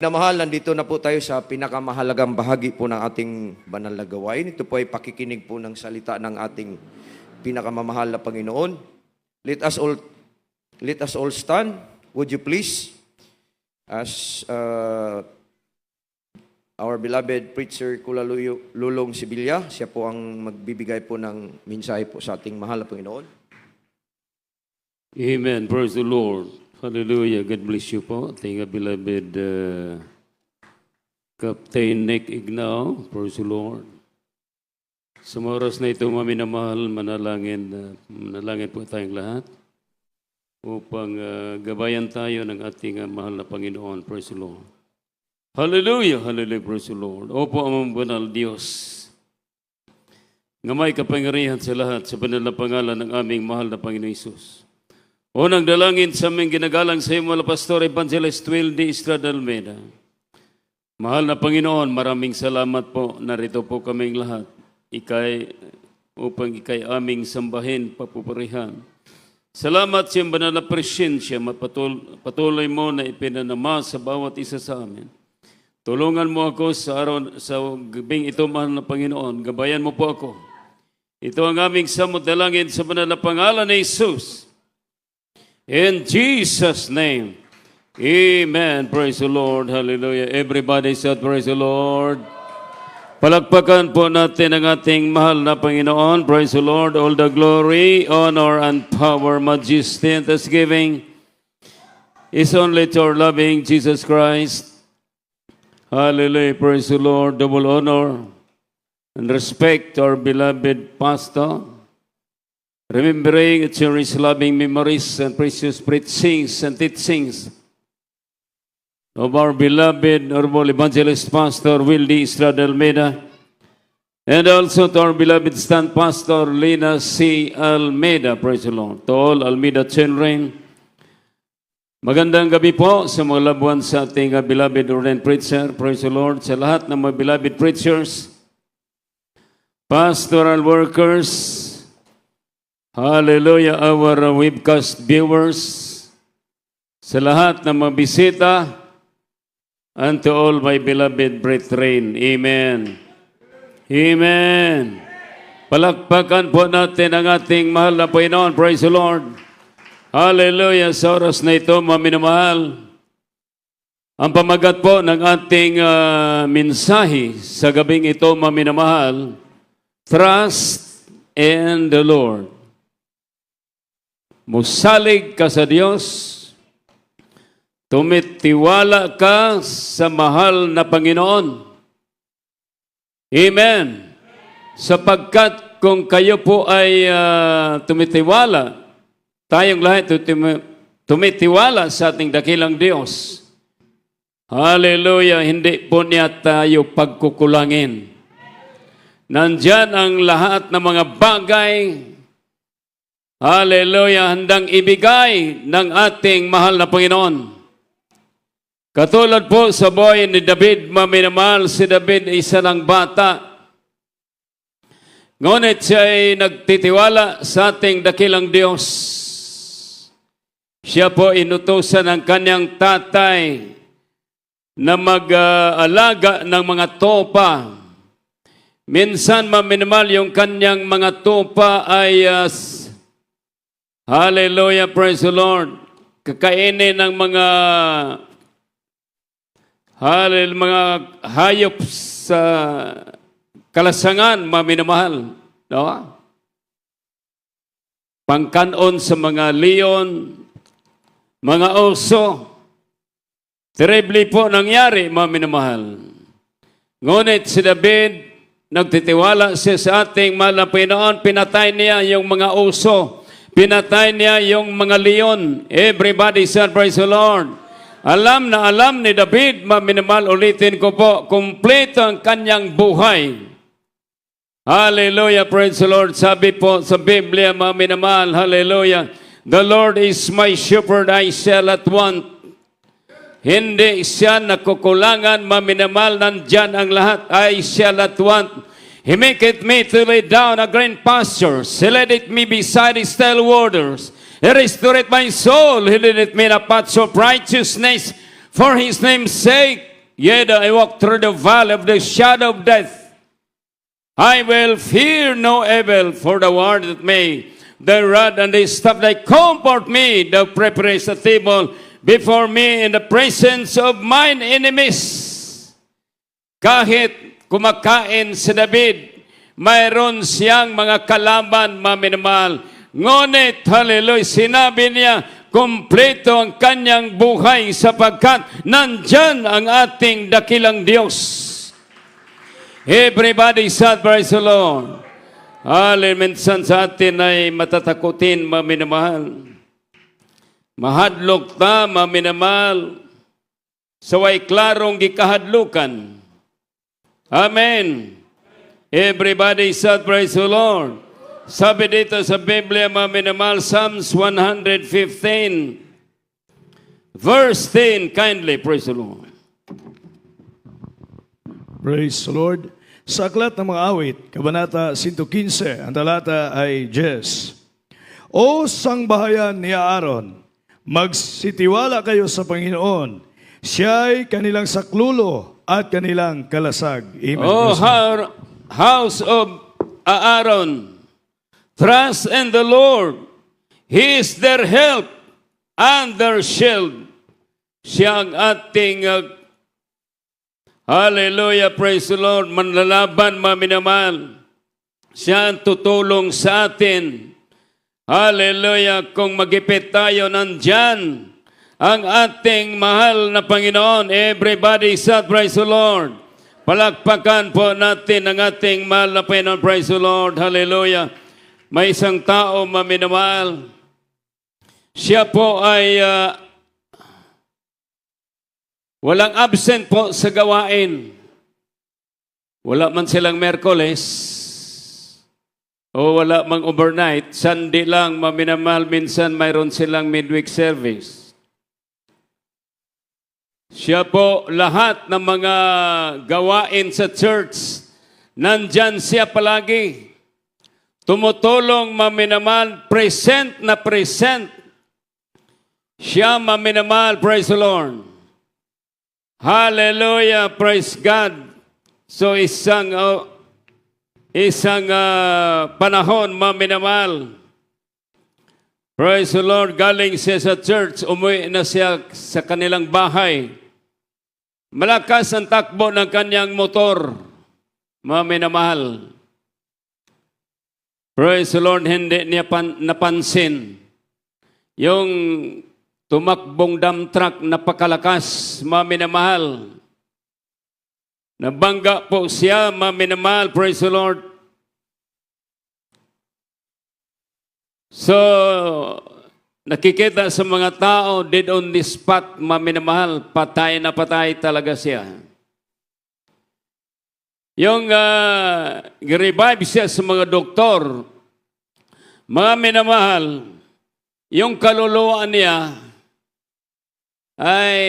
Minamahal, nandito na po tayo sa pinakamahalagang bahagi po ng ating banal na gawain. Ito po ay pakikinig po ng salita ng ating pinakamamahal na Panginoon. Let us all stand. Would you please? As our beloved preacher Kula Lulong Sibilya, siya po ang magbibigay po ng mensahe po sa ating mahal na Panginoon. Amen. Praise the Lord. Hallelujah. God bless you po. Ating beloved Captain Nick Ignao. Praise the Lord. Sa oras na ito, maminamahal, manalangin po tayong lahat upang gabayan tayo ng ating mahal na Panginoon. Praise the Lord. Hallelujah. Hallelujah. Praise the Lord. Opo, amang banal Diyos. Ngamay kapangyarihan sa lahat sa banal na pangalan ng aming mahal na Panginoon Isus. Unang dalangin sa aming ginagalang sa iyo, mga Pastor Evangelist Will D. Estrada Almeida. Mahal na Panginoon, maraming salamat po. Narito po kaming lahat. Upang ikay aming sambahin, papupurihan. Salamat sa iyong banal na presensya, patuloy mo na ipinanama sa bawat isa sa amin. Tulungan mo ako sa gabing ito, mahal na Panginoon. Gabayan mo po ako. Ito ang aming samot dalangin sa banal na pangalan ni Jesus. In Jesus' name, amen. Praise the Lord. Hallelujah. Everybody said, praise the Lord. Palakpakan po natin ang ating mahal na Panginoon. Praise the Lord. All the glory, honor, and power, majesty, and thanksgiving is only to our loving Jesus Christ. Hallelujah. Praise the Lord. Double honor and respect to our beloved pastor. Remembering and cherish loving memories and precious preachings and teachings of our beloved Honorable Evangelist Pastor Will D. Estrada Almeida, and also to our beloved stand Pastor Lina C. Almeida. Praise the Lord. To all Almeida children, magandang gabi po sa mga labuan sa ating beloved ordained preacher. Praise the Lord. Sa lahat ng mga beloved preachers, pastoral workers, hallelujah, our webcast viewers, sa lahat ng mga bisita, and to all my beloved brethren. Amen. Amen. Palakpakan po natin ang ating mahal na Panginoon. Praise the Lord. Hallelujah. Sa oras na ito, maminamahal, ang pamagat po ng ating mensahe sa gabing ito, maminamahal, trust in the Lord. Musalig ka sa Diyos, tumitiwala ka sa mahal na Panginoon. Amen. Sapagkat kung kayo po ay tumitiwala, tayong lahat tumitiwala sa ating dakilang Diyos. Hallelujah, hindi po niya tayo pagkukulangin. Nandyan ang lahat ng mga bagay, hallelujah, handang ibigay ng ating mahal na Panginoon. Katulad po sa buhay ni David, maminamahal, si David isa ng bata. Ngunit siya ay nagtitiwala sa ating dakilang Diyos. Siya po inutusan ng kanyang tatay na mag-alaga ng mga topa. Minsan, maminamahal, yung kanyang mga topa ay hallelujah, praise the Lord, kakainin ng mga hayop sa kalasangan, maminamahal. No? Pangkanon sa mga leon, mga oso. Terribly po nangyari, maminamahal. Ngunit si David, nagtitiwala siya sa ating mahal na Panginoon, pinatay niya yung mga oso. Pinatay niya yung mga leon. Everybody said, praise the Lord. Alam na alam ni David, maminamahal, ulitin ko po, kumpleto ang kanyang buhay. Hallelujah, praise the Lord. Sabi po sa Biblia, maminamahal, hallelujah, the Lord is my shepherd, I shall not want. Hindi siya nakukulangan, maminamahal, nandyan ang lahat, I shall not want. He maketh me to lay down a green pastures. He leadeth me beside his still waters. He restored my soul. He leadeth me in a path of righteousness for his name's sake. Yea, though I walk through the valley of the shadow of death, I will fear no evil, for the word that may, the rod and the staff, they comfort me. Thou preparest a table before me in the presence of mine enemies. Kahit kumakain si David, mayroon siyang mga kalaban, maminamahal. Ngunit, hallelujah, sinabi niya, kumpleto ang kanyang buhay sapagkat nandyan ang ating dakilang Diyos. Everybody shout, praise the Lord. Minsan sa atin ay matatakutin, maminamahal. Mahadlok ta, maminamahal. Saway klarong gikahadlukan. Amen. Everybody shout, praise the Lord. Sabi dito sa Biblia, maminamahal, Psalms 115, verse 10, kindly, praise the Lord. Praise the Lord. Sa aklat ng mga awit, Kabanata 115, ang talata ay 10. O sangbahayan ni Aaron, magsitiwala kayo sa Panginoon. Siya'y kanilang saklulo at kanilang kalasag. Amen. Oh, house of Aaron, trust in the Lord. He is their help and their shield. Siya ang ating hallelujah, praise the Lord, manlalaban, maminamahal. Siya ang tutulong sa atin. Hallelujah, kung magipit tayo, nandyan ang ating mahal na Panginoon. Everybody shout, praise the Lord. Palakpakan po natin ang ating mahal na Panginoon, praise the Lord. Hallelujah. May isang tao, maminamahal. Siya po ay walang absent po sa gawain. Wala man silang Merkoles o wala mang overnight. Sunday lang, maminamahal, minsan mayroon silang midweek service. Siya po, lahat ng mga gawain sa church, nandyan siya palagi. Tumutulong, maminamahal, present na present. Siya, maminamahal, praise the Lord. Hallelujah, praise God. So isang panahon, maminamahal. Praise the Lord, galing siya sa church, umuwi na siya sa kanilang bahay. Malakas ang takbo ng kanyang motor, maminamahal. Praise the Lord, hindi niya napansin yung tumakbong dump truck, napakalakas, maminamahal. Nabangga po siya, maminamahal, praise the Lord. So, nakikita sa mga tao, dead on the spot, maminamahal, patay na patay talaga siya. Yung revive siya sa mga doktor, maminamahal, yung kaluluwa niya, ay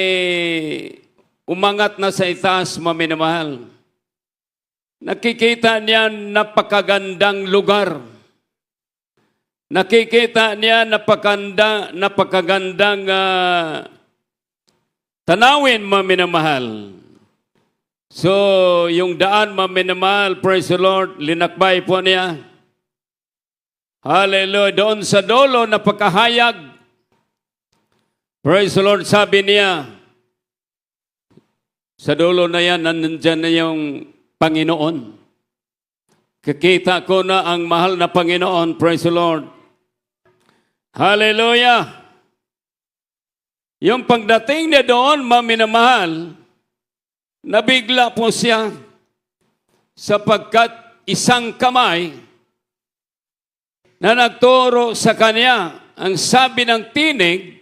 umangat na sa itaas, maminamahal. Nakikita niya napakagandang lugar. Nakikita niya napakagandang tanawin, maminamahal. So, yung daan, maminamahal, praise the Lord, linakbay po niya. Hallelujah. Doon sa dolo, napakahayag. Praise the Lord, sabi niya, sa dulo na yan, nandyan na yung Panginoon. Kikita ko na ang mahal na Panginoon, praise the Lord. Hallelujah! Yung pagdating niya doon, maminamahal, nabigla po siya sapagkat isang kamay na nagturo sa kanya, ang sabi ng tinig,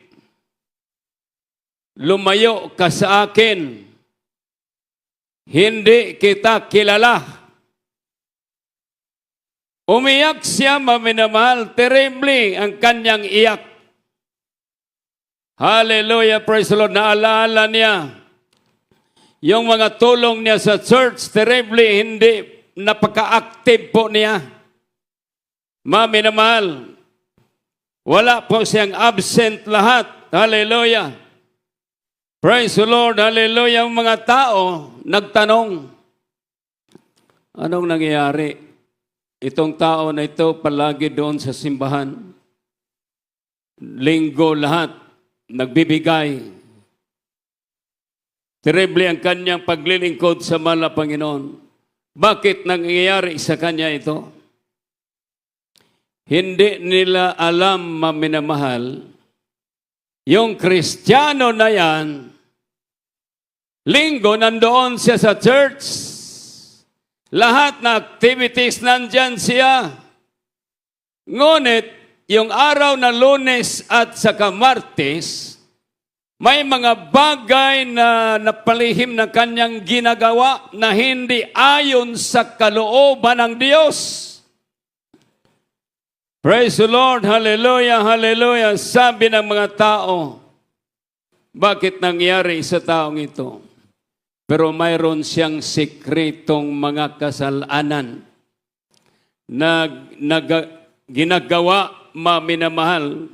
lumayo ka sa akin. Hindi kita kilala. Umiyak siya, maminamahal, terribly ang kanyang iyak. Hallelujah, praise the Lord. Naalaala niya yung mga tulong niya sa church, terribly, hindi napaka-active po niya. Maminamahal, wala po siyang absent lahat. Hallelujah. Praise the Lord, hallelujah. Ang mga tao nagtanong, anong nangyayari? Itong tao na ito palagi doon sa simbahan, linggo lahat, nagbibigay. Terrible ang kanyang paglilingkod sa mahal na Panginoon. Bakit nangyayari sa kanya ito? Hindi nila alam, maminamahal, yung Kristiyano na yan, linggo nandoon siya sa church, lahat na activities nandyan siya. Ngunit, yung araw na Lunes at saka Martes, may mga bagay na napalihim na kanyang ginagawa na hindi ayon sa kalooban ng Diyos. Praise the Lord, hallelujah, hallelujah. Sabi ng mga tao, bakit nangyari sa taong ito? Pero mayroon siyang sikretong mga kasalanan na ginagawa, maminamahal.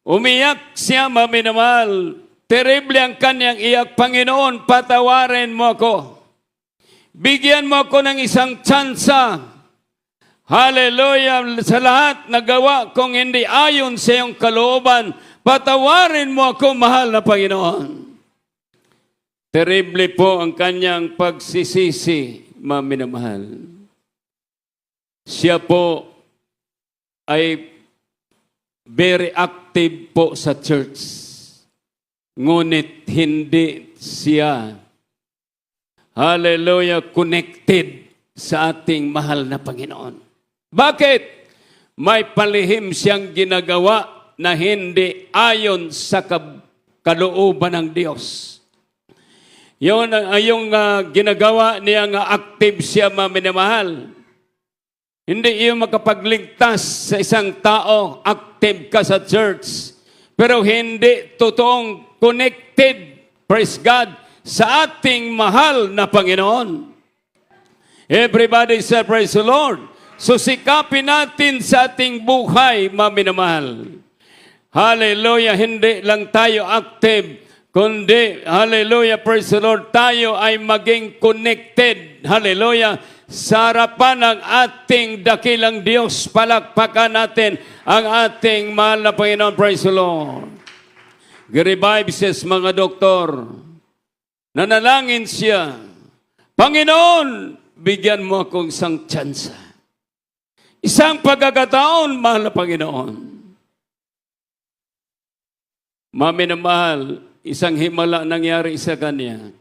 Umiyak siya, maminamahal. Terrible ang kanyang iyak, Panginoon, patawarin mo ako. Bigyan mo ako ng isang tsansa. Hallelujah, sa lahat na gawa kung hindi ayon sa iyong kalooban, patawarin mo ako, mahal na Panginoon. Terrible po ang kanyang pagsisisi, maminamahal. Siya po ay very active po sa church. Ngunit hindi siya, hallelujah, connected sa ating mahal na Panginoon. Bakit? May palihim siyang ginagawa na hindi ayon sa kalooban ng Diyos. Yung ginagawa niya nga active siya, maminamahal. Hindi yung makapagligtas sa isang tao, active ka sa church, pero hindi totoong connected, praise God, sa ating mahal na Panginoon. Everybody say, praise the Lord. So sikapin natin sa ating buhay, maminamahal. Hallelujah, hindi lang tayo active, kundi, hallelujah, praise the Lord, tayo ay maging connected, hallelujah, sa harapan ng ating dakilang Diyos. Palakpakan natin ang ating mahal na Panginoon, praise the Lord. Revive says mga doktor, nanalangin siya, Panginoon, bigyan mo akong isang tsansa. Isang pagkakataon, mahal na Panginoon. Maminamahal, isang himala nangyari sa kanya.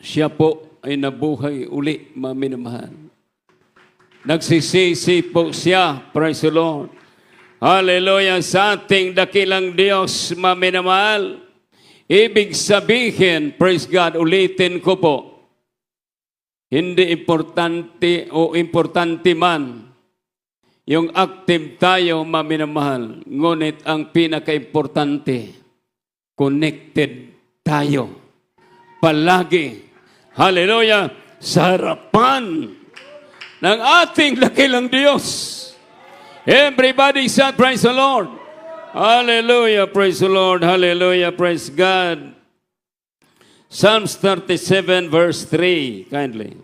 Siya po ay nabuhay uli, maminamahal. Nagsisisi po siya, praise the Lord. Hallelujah, sa ating dakilang Diyos, maminamahal. Ibig sabihin, praise God, ulitin ko po, hindi importante o importante man yung active tayo, maminamahal. Ngunit ang pinaka-importante, connected tayo. Palagi, hallelujah, sa harapan ng ating dakilang Diyos. Everybody say, praise the Lord. Hallelujah, praise the Lord. Hallelujah, praise God. Psalms 37 verse 3, kindly.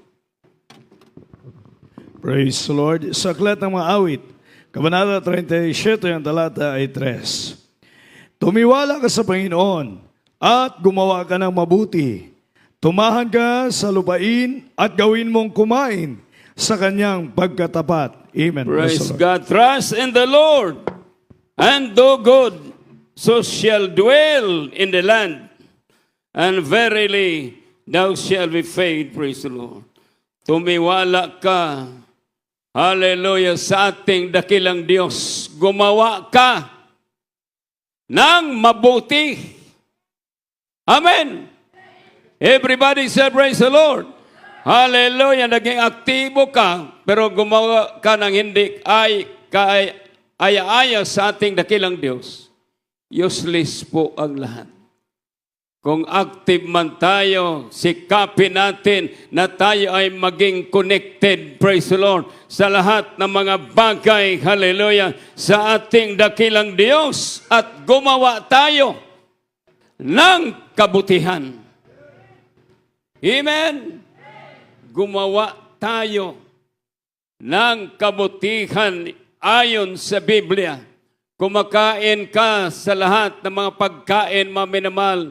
Praise the Lord. Sa aklat ng mga awit, Kabanata 37, ang talata ay 3. Tumiwala ka sa Panginoon at gumawa ka ng mabuti. Tumahan ka sa lupain at gawin mong kumain sa kanyang pagkatapat. Amen. Praise the Lord. God. Trust in the Lord and do good, so shall dwell in the land. And verily, thou shalt be fed. Praise the Lord. Tumiwala ka, hallelujah, sa ating dakilang Diyos. Gumawa ka ng mabuti. Amen. Everybody say, praise the Lord. Hallelujah, naging aktibo ka, pero gumawa ka ng hindi aya-aya sa ating dakilang Diyos. Useless po ang lahat. Kung active man tayo, sikapin natin na tayo ay maging connected, praise the Lord, sa lahat ng mga bagay, hallelujah, sa ating dakilang Diyos at gumawa tayo ng kabutihan. Amen? Gumawa tayo ng kabutihan ayon sa Biblia. Kumakain ka sa lahat ng mga pagkain, mga minamahal.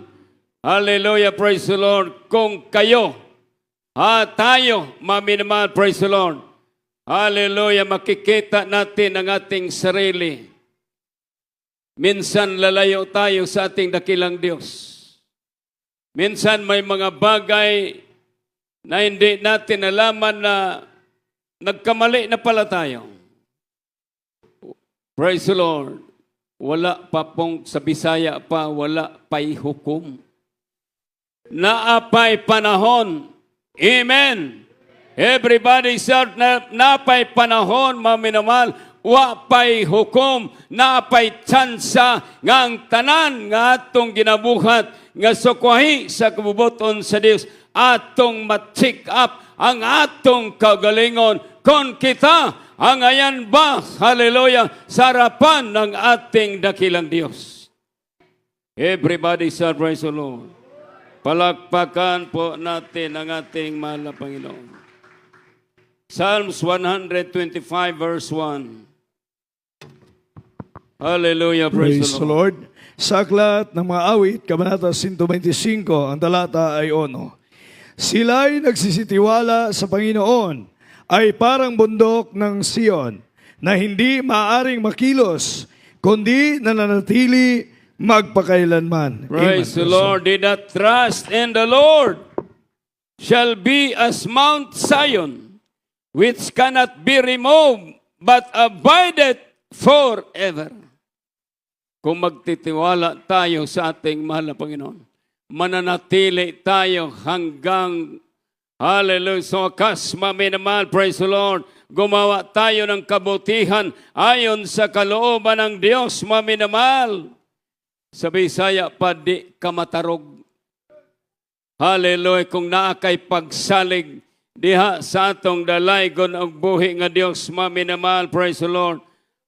Hallelujah, praise the Lord. Kung kayo, tayo, mga minamahal, praise the Lord. Hallelujah, makikita natin ang ating sarili. Minsan lalayo tayo sa ating dakilang Diyos. Minsan may mga bagay na hindi natin nalaman na nagkamali na pala tayo. Praise the Lord. Wala pa pong sa Bisaya pa, wala pa'y hukom. Naapay panahon. Amen. Everybody shout, napay panahon, mga minamahal, wapay hukom, napay tsansa, ngang tanan, nga atong ginabuhat, nga sukwahi sa kabubuton sa Dios, atong ma-check up ang atong kagalingon. Kung kita, ang ayan ba, hallelujah, sarapan ng ating dakilang Diyos. Everybody shout, praise the Lord. Palakpakan po natin ang ating mahal na Panginoon. Psalms 125 verse 1. Hallelujah, praise the Lord. Sa aklat ng mga awit, Kabanata 125, ang talata ay 1. Sila'y nagsisitiwala sa Panginoon, ay parang bundok ng Sion, na hindi maaring makilos, kundi nananatili magpakailanman. Praise Amen. the Lord. They that trust in the Lord shall be as Mount Zion, which cannot be removed, but abideth forever. Kung magtitiwala tayo sa ating mahal na Panginoon, mananatili tayo hanggang, hallelujah, sa wakas, maminamahal, praise the Lord, gumawa tayo ng kabutihan ayon sa kalooban ng Diyos, maminamahal. Sa Bisaya pa, di ka matarog. Hallelujah, kung naakay pagsalig, diha sa atong dalaygon og buhi nga Dios, maminamahal, praise the Lord.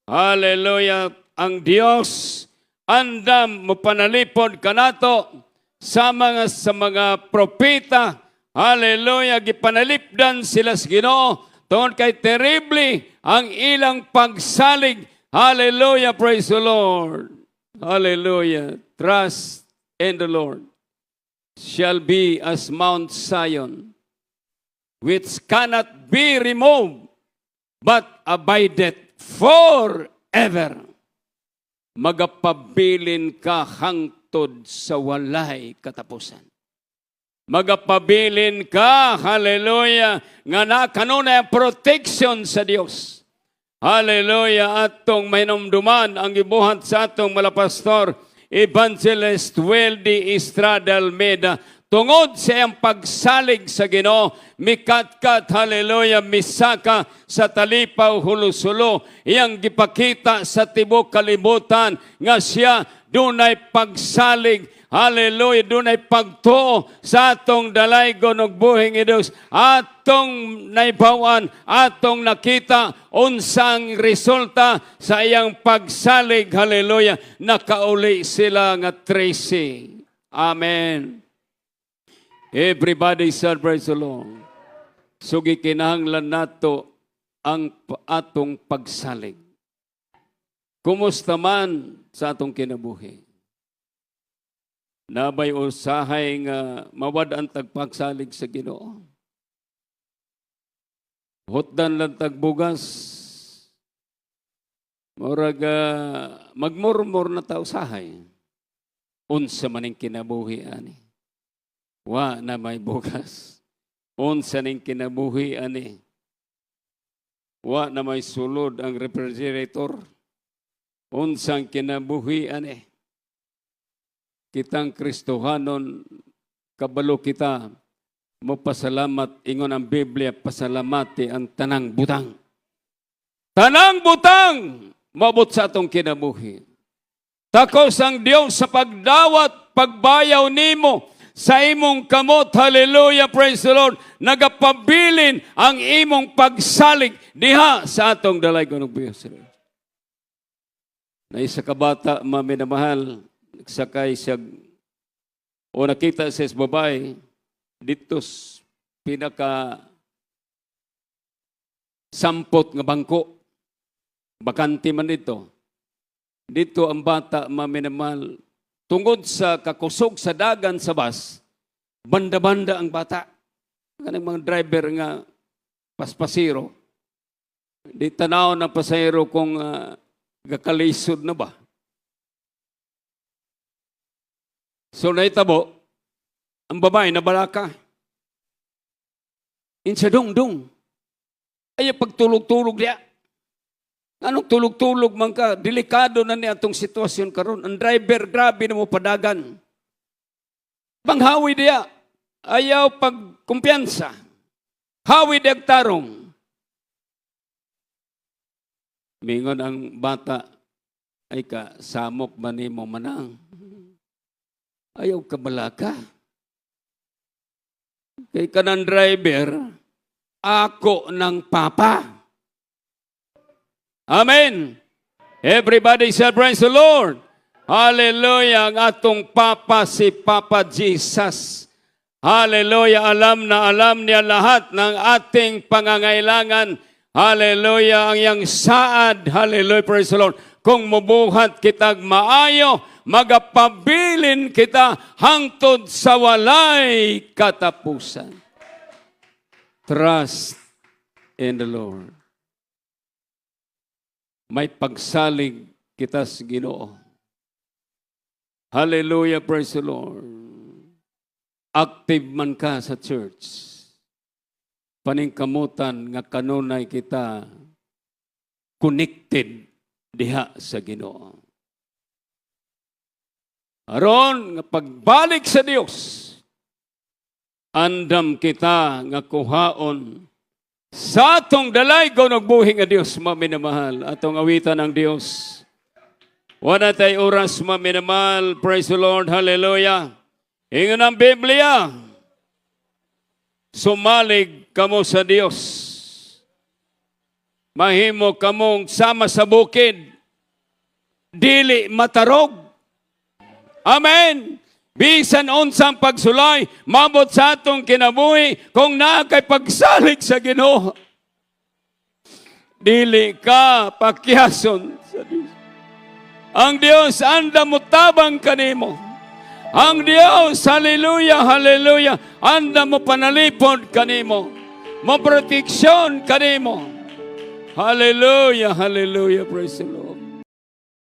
Hallelujah, ang Dios andam mo panalipod kanato sa mga propeta. Hallelujah, gipanalipdan sila sa Ginoo tungod kay terrible ang ilang pagsalig. Hallelujah, praise the Lord. Hallelujah, trust in the Lord shall be as Mount Zion, which cannot be removed, but abideth forever. Magapabilin ka hangtod sa walay katapusan. Magapabilin ka, hallelujah, nga nakanunay ang protection sa Dios. Hallelujah, atong mahinumduman ang gibuhat sa atong malapastor, Evangelist Weldy Estrada Almeida, tungod sa iyang pagsalig sa Ginoo, mikatkat, hallelujah, misaka sa talipaw hulusulo, iyang gipakita sa tibok kalibutan, nga siya dunay pagsalig, hallelujah, dunay pagtuo sa atong dalaygon og buhing Dios, atong naibawan, atong nakita unsang resulta sa iyang pagsalig, hallelujah, nakauli sila nga 13. Amen. Everybody celebrate the Lord. Sugi kinahanglan nato ang atong pagsalig. Kumusta man sa atong kinabuhi? Nabay usahay nga mawad-an tagpagsalig sa Ginoo. Hotdan lang tagbugas. Murag magmurmur na ta usahay. Unsa maning kinabuhi ani? Wa na may bugas. Unsa ning kinabuhi ani? Wa na may sulod ang refrigerator. Unsang kinabuhi ani? Kitang Kristohanon, kabalo kita, mo pasalamat, ingon ang Biblia, pasalamati ang tanang butang. Tanang butang, mabot sa atong kinabuhi. Takos ang Diyos sa pagdawat, pagbayaw nimo, sa imong kamot, hallelujah, praise the Lord, nagapabilin ang imong pagsalig diha sa atong dalaygon ug buhis. Na isa ka bata, maminamahal, nagsakay siya o nakita sa babae dito pinaka sampot nga bangko. Bakante man dito. Dito ang bata maminamal. Tungod sa kakusog sa dagan sa bus, banda-banda ang bata. Kanang mga driver nga paspasiro. Di tanaw ng pasahero kung gakalisod na ba. So naitabo, ang babae na balaka. Insa dong. Ay pagtulog-tulog niya. Anong tulog-tulog man ka? Delikado na niya itong sitwasyon karon. Ang driver, grabe na mo padagan. Panghawi diya. Ayaw pagkumpiyansa. Hawi diya tarong. Mingon ang bata, ay ka, samok ba ni mo manang? Ayaw ka balaka. Kay kanang driver, ako ng papa. Amen. Everybody say, praise the Lord. Hallelujah. Ang atong papa si Papa Jesus. Hallelujah. Alam na alam niya lahat ng ating pangangailangan. Hallelujah. Ang iyang saad. Hallelujah. Praise the Lord. Kung mubuhat kitag maayo, magapabilin kita hangtod sa walay katapusan. Trust in the Lord. May pagsalig kita sa Ginoo. Hallelujah, praise the Lord. Active man ka sa church. Paningkamutan nga kanunay kita connected diha sa Ginoo. Aron nga pagbalik sa Dios, andam kita nga kuhaon sa atong dalay ko nagbuhi nga Dios maminamahal. Atong awitan ang Dios. Wala tayo oras maminamahal. Praise the Lord. Hallelujah. Ingon ang Biblia. Sumalig kamo sa Dios. Mahimo kamong sama sa bukid. Dili matarog. Amen. Bisan unsang pagsulay, mabot sa atong kinabuhi kung naa kay pagsalig sa Ginoo. Dili ka pakyason sa Dios. Ang Dios anda mo tabang kanimo. Ang Dios, hallelujah, hallelujah, anda mo panalipod kanimo. Mo proteksyon kanimo. Hallelujah, hallelujah, praise the Lord.